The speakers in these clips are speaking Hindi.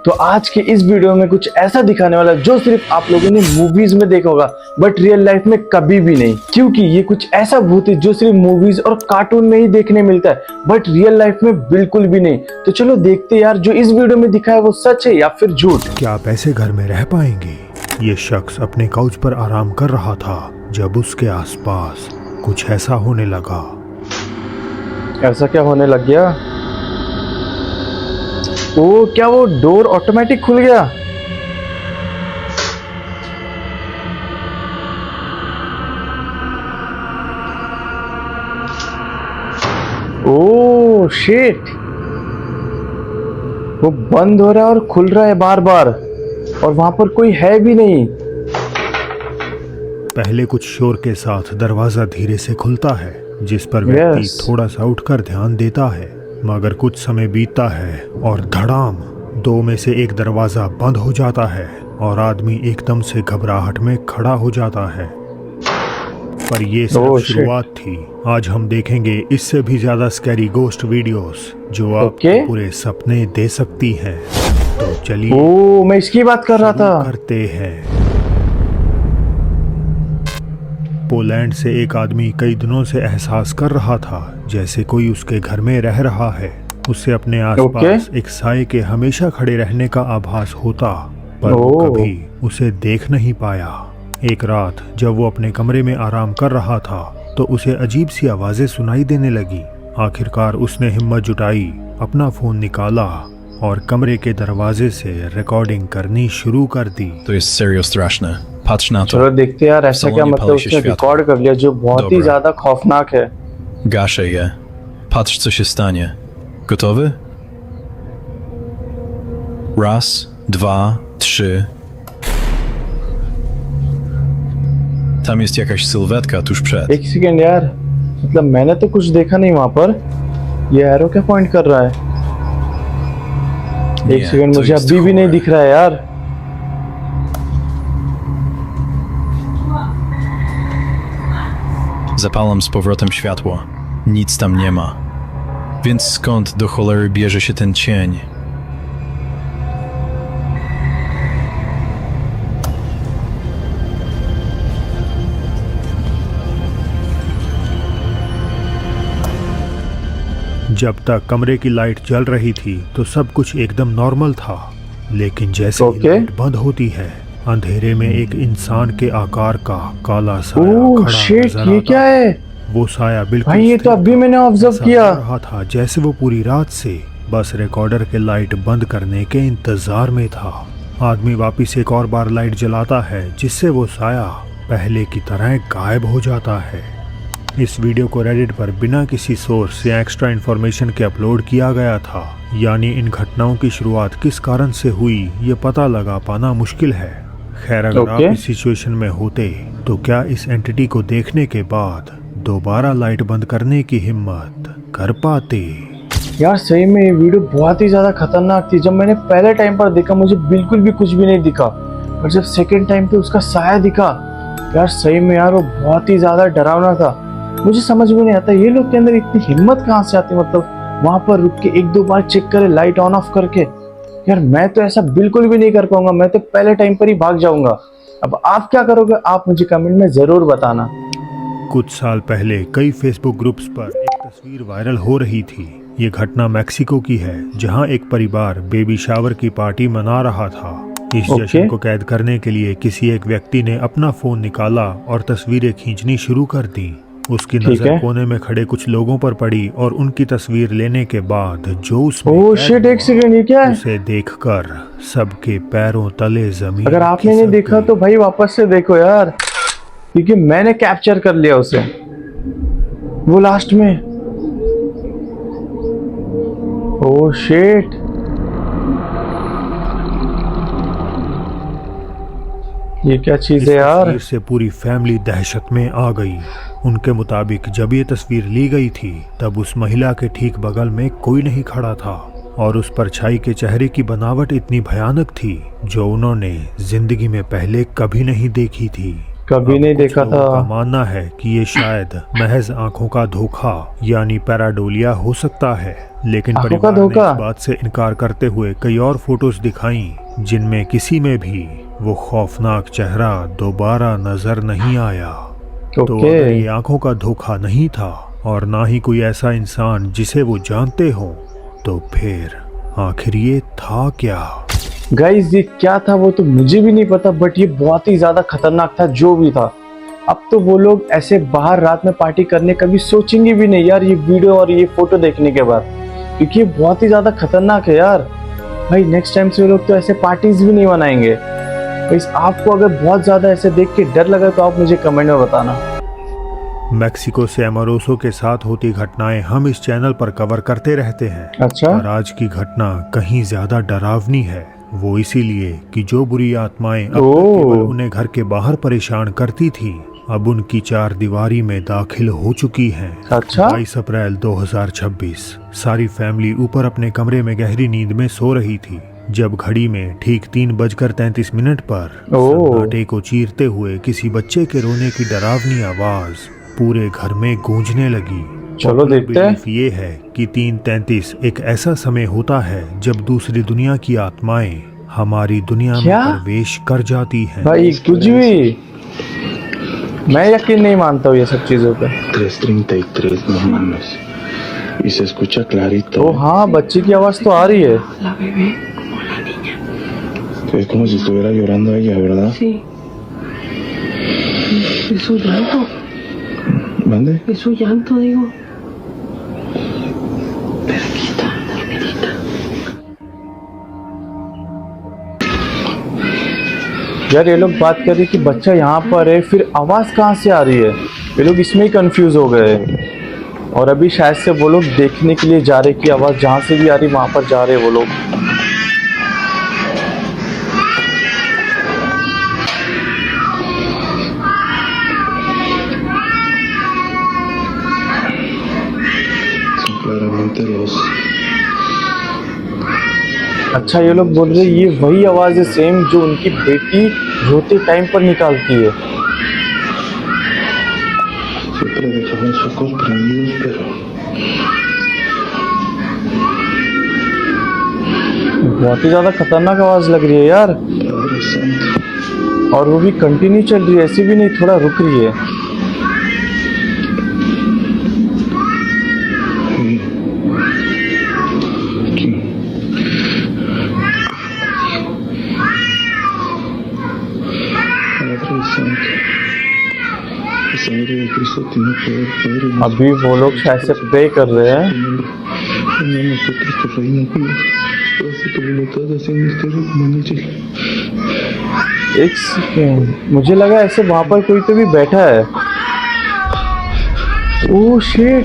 तो आज के इस वीडियो में कुछ ऐसा दिखाने वाला है जो सिर्फ आप लोगों ने मूवीज में देखा होगा बट रियल लाइफ में कभी भी नहीं, क्योंकि ये कुछ ऐसा भूत है जो सिर्फ मूवीज और कार्टून में ही देखने मिलता है बट रियल लाइफ में बिल्कुल भी नहीं। तो चलो देखते यार जो इस वीडियो में दिखा है वो सच है या फिर झूठ। क्या आप ऐसे घर में रह पाएंगे? ये शख्स अपने काउच पर आराम कर रहा था जब उसके आसपास कुछ ऐसा होने लगा। ऐसा क्या होने लग गया? ओ, क्या वो डोर ऑटोमेटिक खुल गया? ओ शिट, वो बंद हो रहा है और खुल रहा है बार बार और वहां पर कोई है भी नहीं। पहले कुछ शोर के साथ दरवाजा धीरे से खुलता है जिस पर व्यक्ति थोड़ा सा उठकर ध्यान देता है, मगर कुछ समय बीतता है और धड़ाम दो में से एक दरवाजा बंद हो जाता है और आदमी एकदम से घबराहट में खड़ा हो जाता है। पर ये सिर्फ शुरुआत थी। आज हम देखेंगे इससे भी ज्यादा स्कैरी गोस्ट वीडियोस जो आपको पूरे सपने दे सकती हैं। तो चलिए मैं इसकी बात कर रहा था। करते हैं। पोलैंड से एक आदमी कई दिनों से एहसास कर रहा था जैसे कोई उसके घर में रह रहा है। उसे अपने आसपास एक साए के हमेशा खड़े रहने का आभास होता, पर वो कभी उसे देख नहीं पाया। एक रात जब वो अपने कमरे में आराम कर रहा था तो उसे अजीब सी आवाजें सुनाई देने लगी। आखिरकार उसने हिम्मत जुटाई, अपना फोन निकाला और कमरे के दरवाजे से रिकॉर्डिंग करनी शुरू कर दी। To jest serio straszne. Patrz na to. चलो देखते यार ऐसा क्या मतलब उसने रिकॉर्ड कर लिया जो बहुत ही ज्यादा खौफनाक है। Gaszę je. Patrz co się stanie. Gotowy? Raz, dwa, trzy. Tam jest jakaś sylwetka tuż przed. एक सेकेंड यार, मतलब मैंने तो कुछ देखा नहीं वहां पर। ये एरो क्या पॉइंट कर रहा है? एक सेकेंड, मुझे अभी भी नहीं दिख रहा है यार। Zapalam z powrotem światło. Nic tam nie ma. Więc skąd do cholery bierze się ten cień? जब तक कमरे की लाइट जल रही थी तो सब कुछ एकदम नॉर्मल था, लेकिन जैसे ही लाइट बंद होती है अंधेरे में एक इंसान के आकार का काला साया खड़ा नजर आता। ये क्या है? वो साया बिल्कुल ये तो अभी मैंने ऑब्जर्व किया रहा था जैसे वो पूरी रात से बस रिकॉर्डर के लाइट बंद करने के इंतजार में था। आदमी वापिस एक और बार लाइट जलाता है जिससे वो साया पहले की तरह गायब हो जाता है। इस वीडियो को रेडिट पर बिना किसी सोर्स या एक्स्ट्रा इन्फॉर्मेशन के अपलोड किया गया था, यानी इन घटनाओं की शुरुआत किस कारण से हुई ये पता लगा पाना मुश्किल है। खैर अगर आप इस सिचुएशन में होते तो क्या इस एंटिटी को देखने के बाद दोबारा लाइट बंद करने की हिम्मत कर पाते? यार सही में ये वीडियो बहुत ही ज्यादा खतरनाक थी। जब मैंने पहले टाइम पर देखा मुझे बिल्कुल भी कुछ भी नहीं दिखा, और जब सेकंड टाइम पे उसका साया दिखा यार सही में यार वो बहुत ही ज्यादा डरावना था। मुझे समझ में नहीं आता ये लोग के अंदर इतनी हिम्मत कहाँ से आती, मतलब वहां पर रुक के एक दो बार चेक करे लाइट ऑन ऑफ करके। यार मैं तो ऐसा बिल्कुल भी नहीं कर पाऊंगा, मैं तो पहले टाइम पर ही भाग जाऊंगा। अब आप क्या करोगे आप मुझे कमेंट में जरूर बताना। कुछ साल पहले कई फेसबुक ग्रुप्स पर एक तस्वीर वायरल हो रही थी। ये घटना मैक्सिको की है जहां एक परिवार बेबी शावर की पार्टी मना रहा था। इस जश्न को कैद करने के लिए किसी एक व्यक्ति ने अपना फोन निकाला और तस्वीरें खींचनी शुरू कर दी। उसकी नजर कोने में खड़े कुछ लोगों पर पड़ी और उनकी तस्वीर लेने के बाद जो एक सेकंड, ये क्या है? उसे देखकर सबके पैरों तले जमीन। अगर आपने नहीं देखा तो भाई वापस से देखो यार, क्योंकि मैंने कैप्चर कर लिया उसे। वो लास्ट में ओह शिट, ये क्या चीज है यार? से पूरी फैमिली दहशत में आ गई। उनके मुताबिक जब ये तस्वीर ली गई थी तब उस महिला के ठीक बगल में कोई नहीं खड़ा था और उस परछाई के चेहरे की बनावट इतनी भयानक थी जो उन्होंने जिंदगी में पहले कभी नहीं देखी थी। कभी अब नहीं कुछ देखा लोगों का था। मानना है कि ये शायद महज आंखों का धोखा यानी पैराडोलिया हो सकता है, लेकिन आंखों का परिवार ने धोखा? इस बात से इनकार करते हुए कई और फोटोज दिखाई जिनमें किसी में भी वो खौफनाक चेहरा दोबारा नजर नहीं आया। तो ओके। अगर ये आंखों का धोखा नहीं था और ना ही कोई ऐसा इंसान जिसे वो जानते हो, तो फिर आखिर ये था क्या? गाइस ये क्या था वो तो मुझे भी नहीं पता, बट ये बहुत ही ज्यादा खतरनाक था जो भी था। अब तो वो लोग ऐसे बाहर रात में पार्टी करने कभी सोचेंगे भी नहीं यार, ये वीडियो और ये फोटो देखने के बाद, क्योंकि ये बहुत ही ज्यादा खतरनाक है यार। भाई नेक्स्ट टाइम से वो लोग तो ऐसे पार्टीज भी नहीं मनाएंगे। गाइस आपको अगर बहुत ज्यादा ऐसे देख के डर लगा तो आप मुझे कमेंट में बताना। मेक्सिको से अमरोसो के साथ होती घटनाएं हम इस चैनल पर कवर करते रहते हैं। अच्छा। पर आज की घटना कहीं ज्यादा डरावनी है, वो इसीलिए कि जो बुरी आत्माएं अब तक केवल उन्हें घर के बाहर परेशान करती थी, अब उनकी चार दीवारी में दाखिल हो चुकी हैं। अच्छा। 22 अप्रैल 2026 सारी फैमिली ऊपर अपने कमरे में गहरी नींद में सो रही थी जब घड़ी में ठीक 3:33 पर सन्नाटे को चीरते हुए किसी बच्चे के रोने की डरावनी आवाज पूरे घर में गूंजने लगी। चलो देखते हैं। बिलीफ ये है कि 3:33 एक ऐसा समय होता है जब दूसरी दुनिया की आत्माएं हमारी दुनिया में प्रवेश कर जाती हैं। भाई कुछ भी, मैं यकीन नहीं मानता हूँ ये सब चीजों पे। 3:33 no mames. Y se escucha clarito. तो हाँ बच्चे की आवाज तो आ रही है। La bebé como la niña. Es como si estuviera llorando ella, ¿verdad? Sí. Es su llanto. ¿Mande? Es su llanto, digo. Pero aquí está, dormidita. यार ये लोग बात कर रहे कि बच्चा यहाँ पर है, फिर आवाज कहाँ से आ रही है? ये लोग इसमें ही कंफ्यूज हो गए। और अभी शायद से वो लोग देखने के लिए जा रहे कि आवाज जहाँ से भी आ रही वहां पर जा रहे वो लोग। Son claramente los. अच्छा ये लोग बोल रहे ये वही आवाज है सेम जो उनकी बेटी रोते टाइम पर निकालती है। Siempre dejan los ojos prendidos, pero. बहुत ही ज्यादा खतरनाक आवाज लग रही है यार। Padre Santo. और वो भी कंटिन्यू चल रही है, ऐसी भी नहीं थोड़ा रुक रही है। Aquí. Padre Santo. La sangre de Cristo tiene poder, Padre. अभी वो लोग शायद से प्रे कर रहे हैं। Venga a nosotros tu reino, Dios. Hace tu voluntad, así en la tierra como en el cielo. एक सेकेंड, मुझे लगा ऐसे वहां पर कोई तो भी बैठा है। ओह शिट,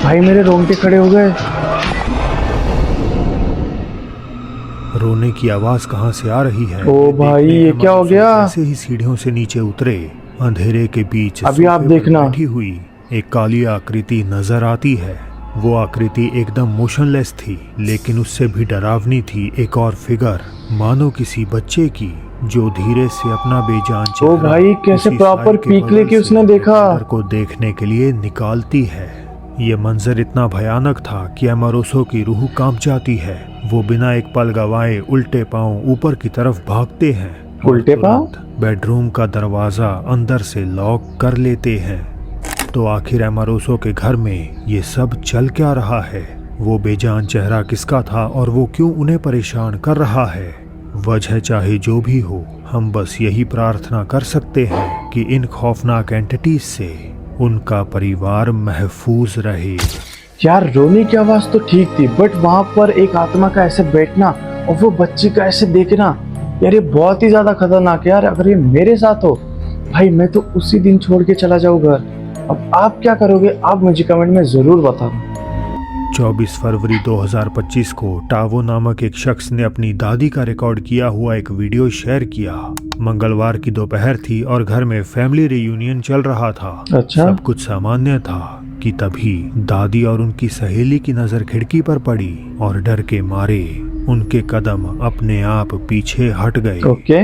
भाई मेरे रोंगटे खड़े हो गए। रोने की आवाज कहाँ से आ रही है? ओ भाई, देखने ये क्या हो अमरोसो गया? जैसे ही सीढ़ियों से नीचे उतरे, अंधेरे के बीच अभी आप सोफे पर देखना। बैठी हुई एक काली आकृति नजर आती है। वो आकृति एकदम मोशनलेस थी, लेकिन उससे भी डरावनी थी एक और फिगर, मानो किसी बच्चे की, जो धीरे से अपना बेजान चेहरा भाई, कैसे उसी प्रॉपर साई के पीक बगल लेके से उसने देखा। अंदर को देखने के लिए निकालती है। ये मंजर इतना भयानक था कि अमरोसो की रूह कांप जाती है। वो बिना एक पल गवाए उल्टे पांव ऊपर की तरफ भागते हैं। और उल्टे पांव? तुरंत बेडरूम का दरवाजा अंदर से लॉक कर लेते हैं। तो आखिर अमरोसो के घर में ये सब चल क्या रहा है? वो बेजान चेहरा किसका था और वो क्यों उन्हें परेशान कर रहा है? वजह चाहे जो भी हो, हम बस यही प्रार्थना कर सकते हैं कि इन खौफनाक एंटिटीज से उनका परिवार महफूज रहे। यार रोने की आवाज तो ठीक थी, बट वहां पर एक आत्मा का ऐसे बैठना और वो बच्ची का ऐसे देखना, यार ये बहुत ही ज्यादा खतरनाक है यार। अगर ये मेरे साथ हो भाई, मैं तो उसी दिन छोड़ के चला जाऊँ घर। अब आप क्या करोगे, आप मुझे कमेंट में जरूर बताना। 24 फरवरी 2025 को टावो नामक एक शख्स ने अपनी दादी का रिकॉर्ड किया हुआ एक वीडियो शेयर किया। मंगलवार की दोपहर थी और घर में फैमिली रियूनियन चल रहा था। अच्छा। सब कुछ सामान्य था कि तभी दादी और उनकी सहेली की नजर खिड़की पर पड़ी और डर के मारे उनके कदम अपने आप पीछे हट गए। ओके।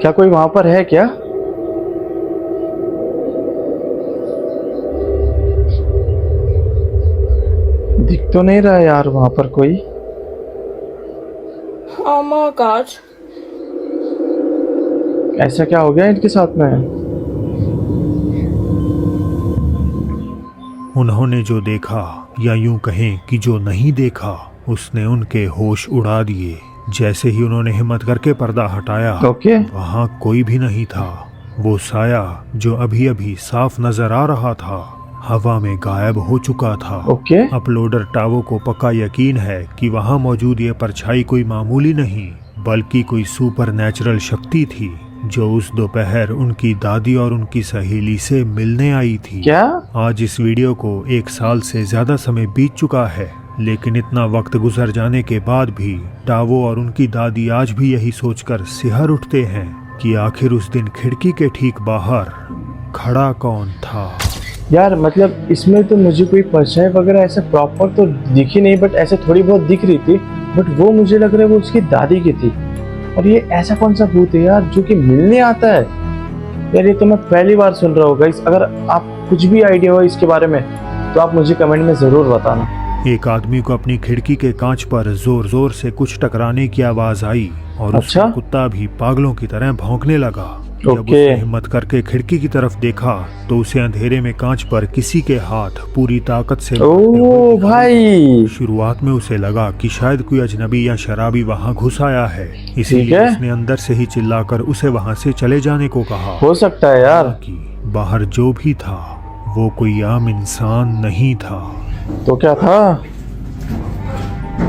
क्या कोई वहां पर है क्या? दिख तो नहीं रहा यार वहां पर कोई. Oh my god. ऐसा क्या हो गया इनके साथ में? उन्होंने जो देखा, या यूं कहें कि जो नहीं देखा, उसने उनके होश उड़ा दिए. जैसे ही उन्होंने हिम्मत करके पर्दा हटाया, ओके. वहां कोई भी नहीं था. वो साया जो अभी अभी साफ नजर आ रहा था, हवा में गायब हो चुका था. ओके. अपलोडर टावो को पक्का यकीन है कि वहां मौजूद ये परछाई कोई मामूली नहीं, बल्कि कोई सुपर नेचुरल शक्ति थी जो उस दोपहर उनकी दादी और उनकी सहेली से मिलने आई थी. क्या? आज इस वीडियो को 1 साल से ज्यादा समय बीत चुका है, लेकिन इतना वक्त गुजर जाने के बाद भी टावो और उनकी दादी आज भी यही सोचकर सिहर उठते हैं कि आखिर उस दिन खिड़की के ठीक बाहर खड़ा कौन था. यार मतलब इसमें तो मुझे कोई परछाई वगैरह ऐसे प्रॉपर तो दिखी नहीं, बट ऐसे थोड़ी बहुत दिख रही थी. बट वो मुझे लग रहा है वो उसकी दादी की थी. और ये ऐसा कौन सा भूत है यार जो कि मिलने आता है? यार ये तो मैं पहली बार सुन रहा हूँ गाइस. अगर आप कुछ भी आइडिया हो इसके बारे में तो आप मुझे कमेंट में जरूर बताना. एक आदमी को अपनी खिड़की के कांच पर जोर जोर से कुछ टकराने की आवाज आई और अच्छा? उसका कुत्ता भी पागलों की तरह भौंकने लगा. जब ओके. उसने हिम्मत करके खिड़की की तरफ देखा तो उसे अंधेरे में कांच पर किसी के हाथ पूरी ताकत से मारते हुए ओ दिखाई. भाई. शुरुआत में उसे लगा कि शायद कोई अजनबी या शराबी वहां घुस आया है, ठीक इसीलिए है. उसने अंदर से ही चिल्लाकर उसे वहां से चले जाने को कहा. हो सकता है यार. कि बाहर जो भी था वो कोई आम इंसान नहीं था. तो क्या था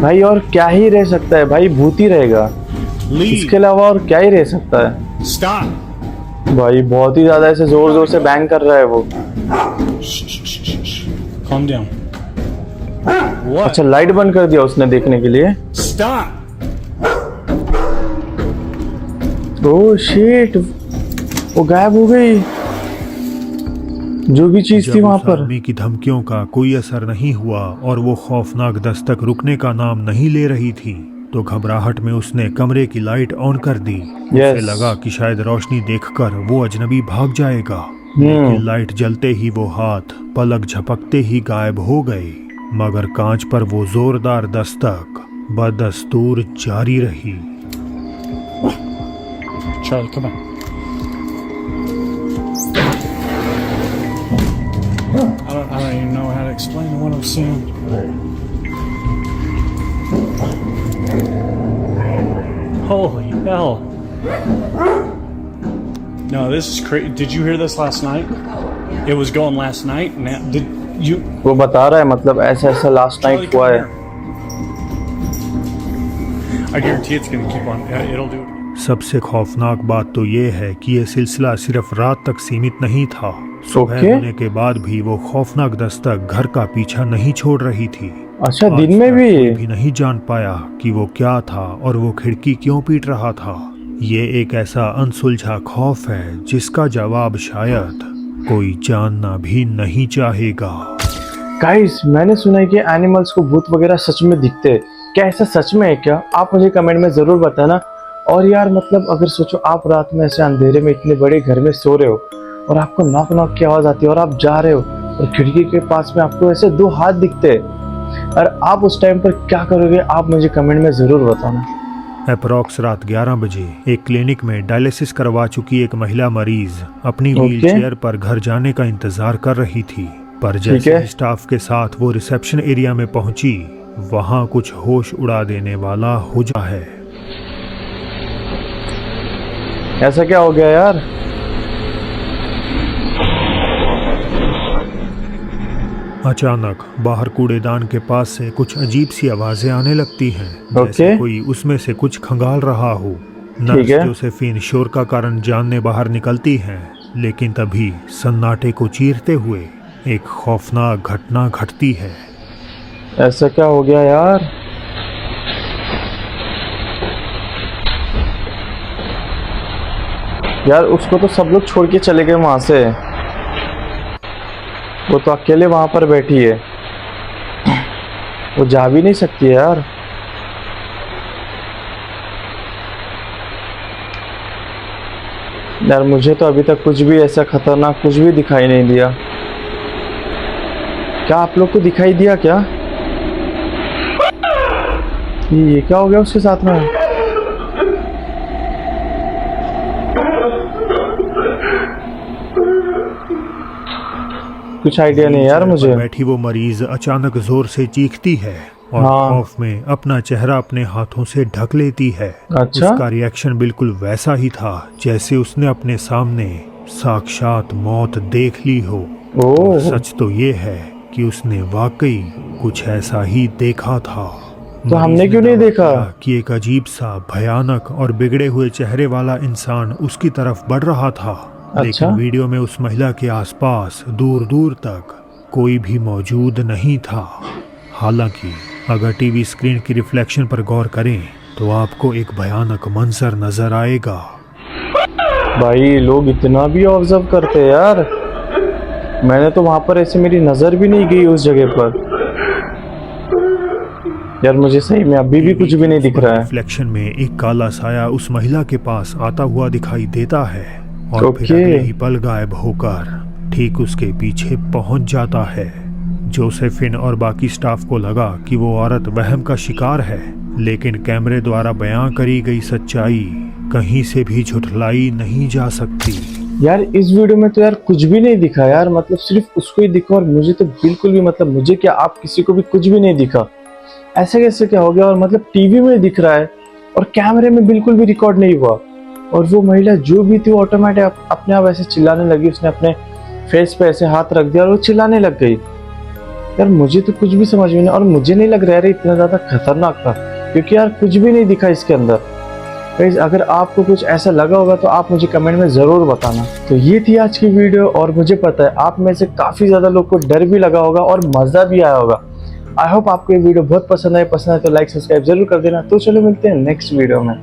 भाई? और क्या ही रह सकता है भाई? भूत ही रहेगा. इसके अलावा और क्या ही रह सकता है? Stop! भाई बहुत ही ज्यादा ऐसे जोर जोर से बैंग कर रहा है वो. Calm down. What? अच्छा लाइट बंद कर दिया उसने देखने के लिए. Stop! ओह शिट, वो गायब हो गई जो भी चीज थी जब वहां उस पर. आदमी की धमकियों का कोई असर नहीं हुआ और वो खौफनाक दस्तक रुकने का नाम नहीं ले रही थी, तो घबराहट में उसने कमरे की लाइट ऑन कर दी. उसे लगा कि शायद रोशनी देखकर वो अजनबी भाग जाएगा, लेकिन लाइट जलते ही वो हाथ पलक झपकते ही गायब हो गए. मगर कांच पर वो जोरदार दस्तक बदस्तूर जारी रही. Charlie, come on. I don't even know how to explain what I'm seeing. Holy hell. No, this is crazy. Did you hear this last night? It was going last night. Now, did you? वो बता रहा है मतलब ऐसा ऐसा लास्ट Charlie, नाइट हुआ come है. here. I guarantee it's going to keep on. It'll do it. सबसे खौफनाक बात तो ये है कि ये सिलसिला सिर्फ रात तक सीमित नहीं था. सुबह ओके. होने के बाद भी वो खौफनाक दस्तक घर का पीछा नहीं छोड़ रही थी. अच्छा आज दिन में तक भी. कोई भी नहीं जान पाया कि वो क्या था और वो खिड़की क्यों पीट रहा था. ये एक ऐसा अनसुलझा खौफ है जिसका जवाब शायद कोई जानना भी नहीं चाहेगा. गाइस मैंने सुना है कि एनिमल्स को भूत वगैरह सच में दिखते हैं. क्या ऐसा सच में है क्या? आप मुझे कमेंट में जरूर बताना. और यार मतलब अगर सोचो आप रात में ऐसे अंधेरे में इतने बड़े घर में सो रहे हो और आपको नॉक नॉक की आवाज आती है और आप जा रहे हो और खिड़की के पास में आपको ऐसे 2 हाथ दिखते हैं, और आप उस टाइम पर क्या करोगे? आप मुझे कमेंट में जरूर बताना. अप्रॉक्स रात 11 बजे एक क्लिनिक में डायलिसिस करवा चुकी एक महिला मरीज अपनी ओके. व्हीलचेयर पर घर जाने का इंतजार कर रही थी. पर जैसे ही स्टाफ के साथ वो रिसेप्शन एरिया में पहुंची, वहां कुछ होश उड़ा देने वाला हो जा है. ऐसा क्या हो गया यार? अचानक बाहर कूड़ेदान के पास से कुछ अजीब सी आवाजें आने लगती हैं, जैसे ओके. कोई उसमें से कुछ खंगाल रहा हो. ठीक नर्स है. जोसेफिन शोर का कारण जानने बाहर निकलती हैं, लेकिन तभी सन्नाटे को चीरते हुए एक खौफनाक घटना घटती है. ऐसा क्या हो गया यार? यार उसको तो सब लोग छोड़ के चले गए वहां से. वो तो अकेले वहां पर बैठी है, वो जा भी नहीं सकती है यार। यार मुझे तो अभी तक कुछ भी ऐसा खतरनाक कुछ भी दिखाई नहीं दिया। क्या आप लोग को दिखाई दिया क्या? ये क्या हो गया उसके साथ में? कुछ आइडिया नहीं यार व्हीलचेयर मुझे। पर बैठी वो मरीज अचानक जोर से चीखती है और हाँ। खौफ में अपना चेहरा अपने हाथों से ढक लेती है। अच्छा। उसका रिएक्शन बिल्कुल वैसा ही था जैसे उसने अपने सामने साक्षात मौत देख ली हो। ओह। सच तो ये है कि उसने वाकई कुछ ऐसा ही देखा था। तो हमने मरीज क्यों ने नहीं दावा देखा? किया कि एक अजीब सा भयानक और बिगड़े हुए चेहरे वाला इंसान उसकी तरफ बढ़ रहा था। अच्छा। लेकिन वीडियो में उस महिला के आसपास दूर दूर तक कोई भी मौजूद नहीं था। हालांकि अगर टीवी स्क्रीन की रिफ्लेक्शन पर गौर करें तो आपको एक भयानक मंजर नजर आएगा। भाई लोग इतना भी ऑब्जर्व करते हैं यार। मैंने तो वहां पर ऐसे मेरी नजर भी नहीं गई उस जगह पर। यार मुझे सही में अभी भी कुछ भी नहीं दिख रहा है। रिफ्लेक्शन में एक काला साया उस महिला के पास आता हुआ दिखाई देता है और फिर ओके। अगले ही पल गायब होकर ठीक उसके पीछे पहुंच जाता है। जोसेफिन और बाकी स्टाफ को लगा कि वो औरत वहम का शिकार है, लेकिन कैमरे द्वारा बयां करी गई सच्चाई कहीं से भी झुठलाई नहीं जा सकती। यार इस वीडियो में तो यार कुछ भी नहीं दिखा यार, मतलब सिर्फ उसको ही दिखा और मुझे तो बिल्कुल भी, मतलब मुझे क्या आप किसी को भी कुछ भी नहीं दिखा। ऐसे कैसे क्या हो गया? और मतलब टीवी में दिख रहा है और कैमरे में बिल्कुल भी रिकॉर्ड नहीं हुआ। और वो महिला जो भी थी वो ऑटोमेटिक अपने आप ऐसे चिल्लाने लगी। उसने अपने फेस पे ऐसे हाथ रख दिया और वो चिल्लाने लग गई। यार मुझे तो कुछ भी समझ में नहीं, और मुझे नहीं लग रहा है इतना ज्यादा खतरनाक था, क्योंकि यार कुछ भी नहीं दिखा इसके अंदर। गाइस अगर आपको कुछ ऐसा लगा होगा तो आप मुझे कमेंट में जरूर बताना। तो ये थी आज की वीडियो, और मुझे पता है आप में से काफी ज्यादा लोग को डर भी लगा होगा और मजा भी आया होगा। आई होप आपको ये वीडियो बहुत पसंद है तो लाइक सब्सक्राइब जरूर कर देना। तो चलो मिलते हैं नेक्स्ट वीडियो में।